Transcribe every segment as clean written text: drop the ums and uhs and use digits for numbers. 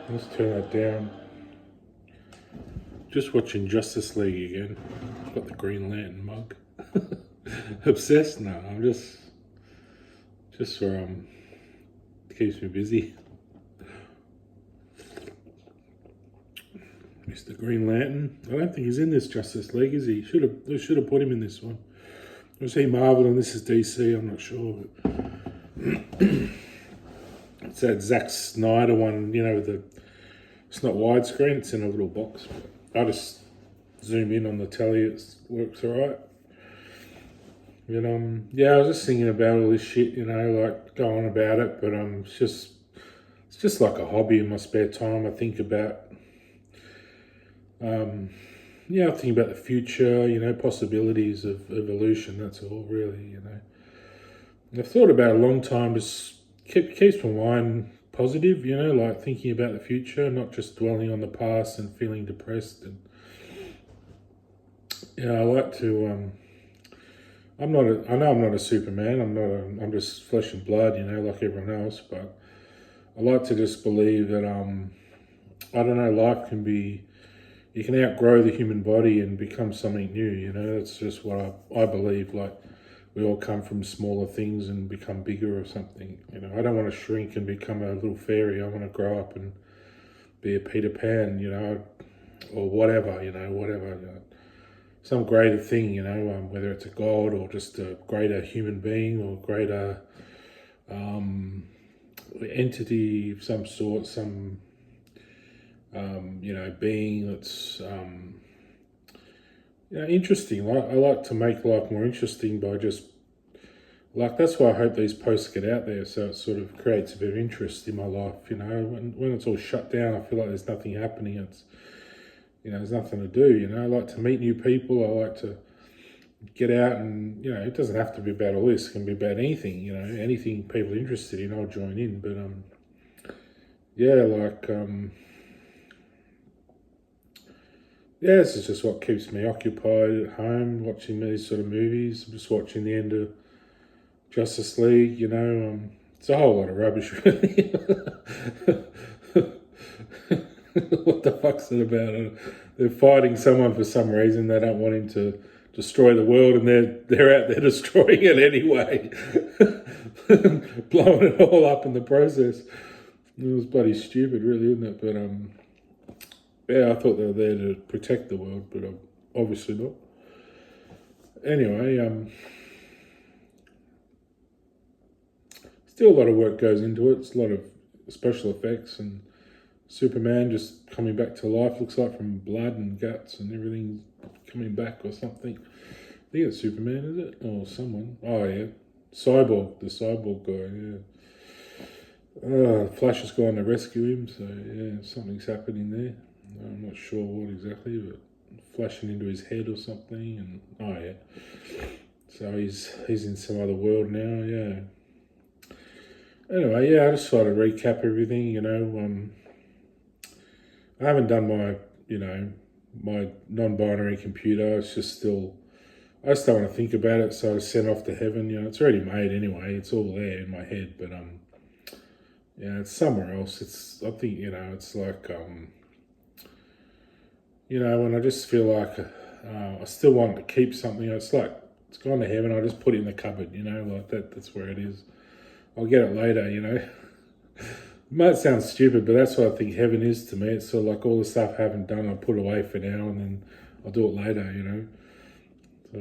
Let's turn that down. Just watching Justice League again. I've got the Green Lantern mug. Obsessed? No, I'm just for keeps me busy. Mr. Green Lantern. I don't think he's in this Justice League, is he? Should have put him in this one. Was he Marvel and this is DC? I'm not sure. It's that Zack Snyder one, it's not widescreen, it's in a little box. I just zoom in on the telly, it works alright. But I was just thinking about all this shit, like going about it, but it's just like a hobby in my spare time. I think about I think about the future, possibilities of evolution, that's all really. I've thought about it a long time, just keeps my mind positive, like thinking about the future, not just dwelling on the past and feeling depressed. And I like to. I know I'm not a Superman. I'm just flesh and blood, like everyone else. But I like to just believe that I don't know, life can be. You can outgrow the human body and become something new. That's just what I believe. Like, we all come from smaller things and become bigger or something. I don't want to shrink and become a little fairy. I want to grow up and be a Peter Pan, or whatever, whatever. Some greater thing, whether it's a god or just a greater human being or greater entity of some sort, some, being that's, interesting. I like to make life more interesting by just, that's why I hope these posts get out there, so it sort of creates a bit of interest in my life, when it's all shut down, I feel like there's nothing happening, there's nothing to do, I like to meet new people, I like to get out and, it doesn't have to be about all this, it can be about anything, anything people are interested in, I'll join in, but, this is just what keeps me occupied at home, watching these sort of movies. I'm just watching the end of Justice League, it's a whole lot of rubbish, really. What the fuck's it about? They're fighting someone for some reason. They don't want him to destroy the world, and they're out there destroying it anyway, blowing it all up in the process. It was bloody stupid, really, isn't it? But I thought they were there to protect the world, but obviously not. Anyway, still a lot of work goes into it. It's a lot of special effects, and Superman just coming back to life, looks like, from blood and guts and everything coming back or something. I think it's Superman, is it? Or someone. Oh, yeah. Cyborg, the Cyborg guy, yeah. Flash has gone to rescue him, so yeah, something's happening there. I'm not sure what exactly, but flashing into his head or something, and oh yeah. So he's in some other world now, yeah. Anyway, yeah, I just thought I'd recap everything, I haven't done my non-binary computer. It's just still, I just don't want to think about it, so I sent off to heaven. It's already made anyway. It's all there in my head, but it's somewhere else. I think it's like when I just feel like I still want to keep something. It's like it's gone to heaven. I just put it in the cupboard. Like that. That's where it is. I'll get it later. It might sound stupid, but that's what I think heaven is to me. It's sort of like all the stuff I haven't done, I'll put away for now, and then I'll do it later. So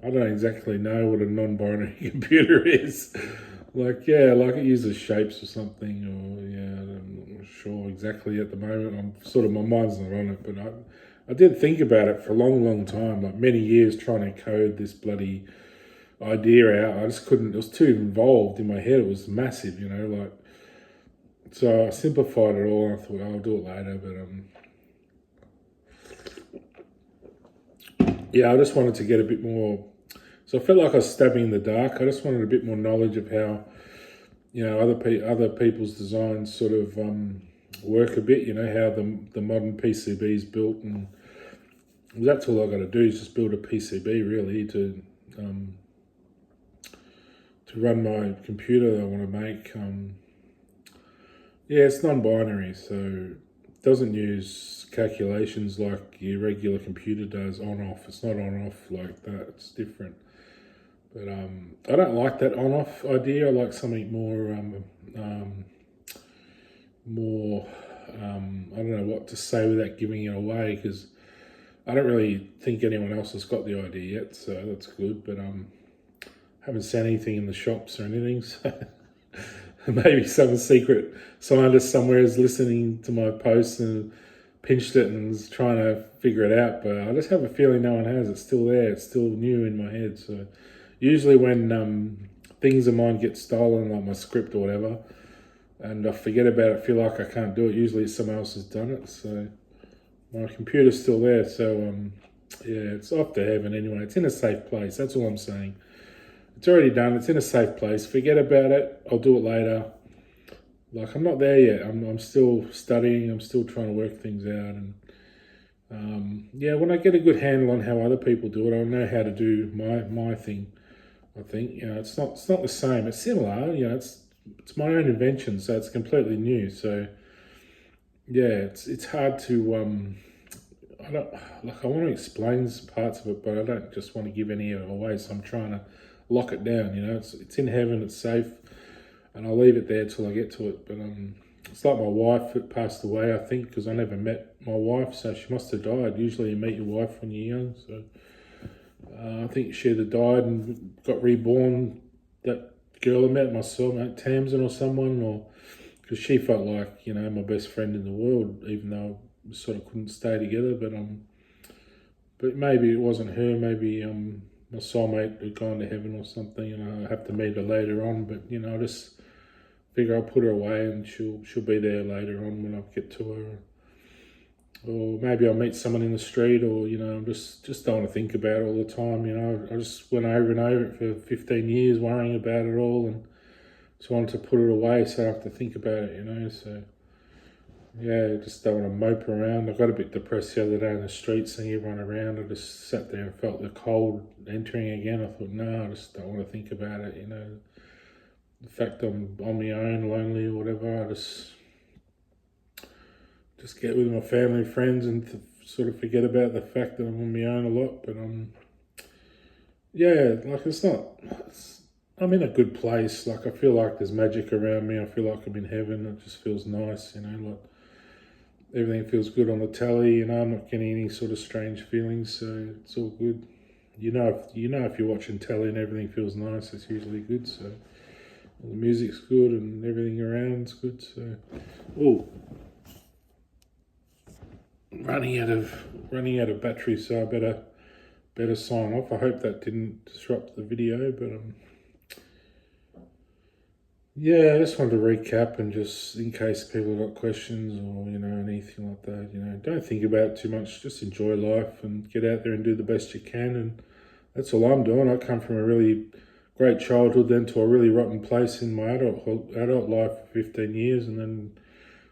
I don't exactly know what a non-binary computer is. Like it uses shapes or something, or I'm not sure exactly at the moment. I'm sort of, my mind's not on it, but I did think about it for a long, long time, like many years, trying to code this bloody idea out. I just couldn't. It was too involved in my head. It was massive, like. So I simplified it all. And I thought, I'll do it later, but I just wanted to get a bit more. So I felt like I was stabbing in the dark. I just wanted a bit more knowledge of how, other people's designs sort of work a bit. How the modern PCB is built, and that's all I got to do is just build a PCB really to run my computer that I want to make. Yeah, it's non-binary, so it doesn't use calculations like your regular computer does on-off. It's not on-off like that. It's different. But I don't like that on-off idea. I like something more. I don't know what to say without giving it away because I don't really think anyone else has got the idea yet. So that's good. But haven't seen anything in the shops or anything. So maybe some secret scientist somewhere is listening to my posts and pinched it and is trying to figure it out. But I just have a feeling no one has. It's still there. It's still new in my head. So usually when things of mine get stolen, like my script or whatever, and I forget about it, feel like I can't do it, usually someone else has done it. So my computer's still there. So yeah, it's off to heaven anyway. It's in a safe place. That's all I'm saying. It's already done. It's in a safe place. Forget about it. I'll do it later. Like I'm not there yet. I'm still studying. I'm still trying to work things out. And yeah, when I get a good handle on how other people do it, I'll know how to do my thing. I think it's not the same. It's similar. It's my own invention, so it's completely new. So yeah, it's hard to I don't like. I want to explain parts of it, but I don't just want to give any of it away. So I'm trying to lock it down. It's in heaven. It's safe, and I'll leave it there till I get to it. But it's like my wife that passed away. I think because I never met my wife, so she must have died. Usually, you meet your wife when you're young. So I think she'd have died and got reborn. That girl I met, my soulmate Tamsin or someone, or because she felt like my best friend in the world, even though we sort of couldn't stay together. But maybe it wasn't her. Maybe my soulmate had gone to heaven or something, and I have to meet her later on. But I just figure I'll put her away, and she'll be there later on when I get to her. Or maybe I'll meet someone in the street, or just don't want to think about it all the time. I just went over and over it for 15 years, worrying about it all, and just wanted to put it away so I have to think about it. So yeah, just don't want to mope around. I got a bit depressed the other day in the street, seeing everyone around. I just sat there and felt the cold entering again. I thought, no, I just don't want to think about it. The fact I'm on my own, lonely or whatever. I just get with my family and friends and sort of forget about the fact that I'm on my own a lot. But yeah, like I'm in a good place. Like I feel like there's magic around me. I feel like I'm in heaven. It just feels nice, like everything feels good on the telly. I'm not getting any sort of strange feelings, so it's all good. If you're watching telly and everything feels nice, it's usually good. So the music's good and everything around's good. So, oh. Running out of battery, so I better sign off. I hope that didn't disrupt the video, but yeah, I just wanted to recap and just in case people got questions or anything like that. Don't think about it too much. Just enjoy life and get out there and do the best you can, and that's all I'm doing. I come from a really great childhood, then to a really rotten place in my adult life for 15 years, and then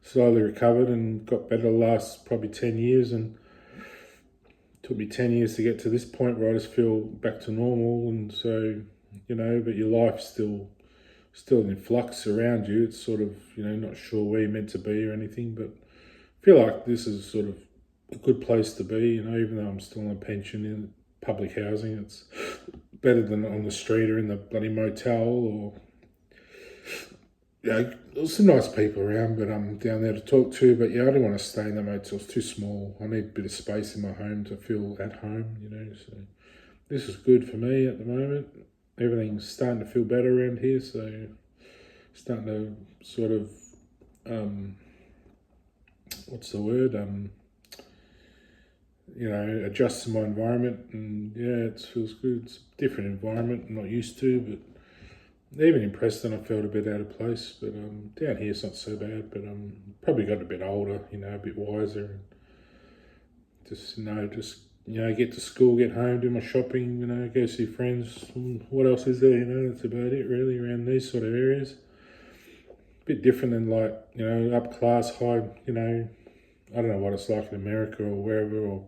slowly recovered and got better the last probably 10 years, and it took me 10 years to get to this point where I just feel back to normal. And so but your life's still in flux around you. It's sort of not sure where you're meant to be or anything, but I feel like this is sort of a good place to be, even though I'm still on a pension in public housing. It's better than on the street or in the bloody motel. Or there's some nice people around, but I'm down there to talk to. But yeah, I don't want to stay in the motel. It's too small. I need a bit of space in my home to feel at home, So this is good for me at the moment. Everything's starting to feel better around here, so starting to sort of what's the word? Adjust to my environment, and yeah, it feels good. It's a different environment I'm not used to, but even in Preston, I felt a bit out of place, but down here it's not so bad. But probably got a bit older, a bit wiser, and get to school, get home, do my shopping, go see friends. What else is there? That's about it really around these sort of areas. A bit different than up class, high. I don't know what it's like in America or wherever, or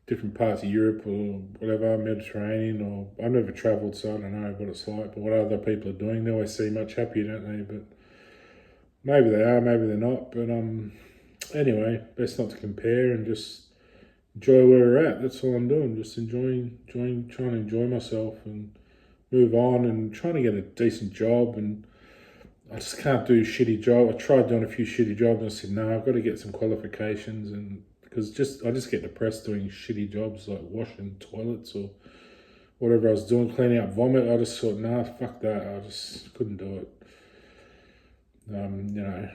different parts of Europe or whatever, Mediterranean, or I've never travelled, so I don't know what it's like. But what other people are doing, they always seem much happier, don't they? But Maybe they are, maybe they're not. But anyway, best not to compare and just enjoy where we're at. That's all I'm doing. Just trying to enjoy myself and move on and trying to get a decent job. And I just can't do shitty job. I tried doing a few shitty jobs and I said, no, I've got to get some qualifications. And because I just get depressed doing shitty jobs like washing toilets or whatever I was doing, cleaning up vomit. I just thought, nah, fuck that. I just couldn't do it. You know,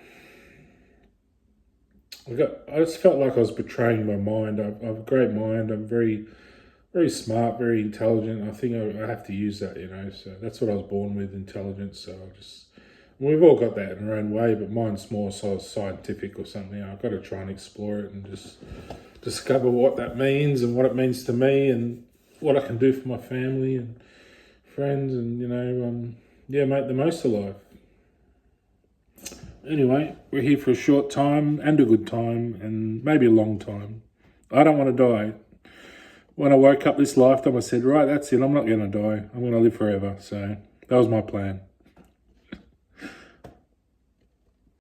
I just felt like I was betraying my mind. I have a great mind. I'm very, very smart, very intelligent. I think I have to use that, you know. So that's what I was born with, intelligence. So we've all got that in our own way, but mine's more so scientific or something. I've got to try and explore it and just discover what that means and what it means to me and what I can do for my family and friends and, yeah, make the most of life. Anyway, we're here for a short time and a good time and maybe a long time. I don't want to die. When I woke up this lifetime, I said, right, that's it. I'm not going to die. I'm going to live forever. So that was my plan.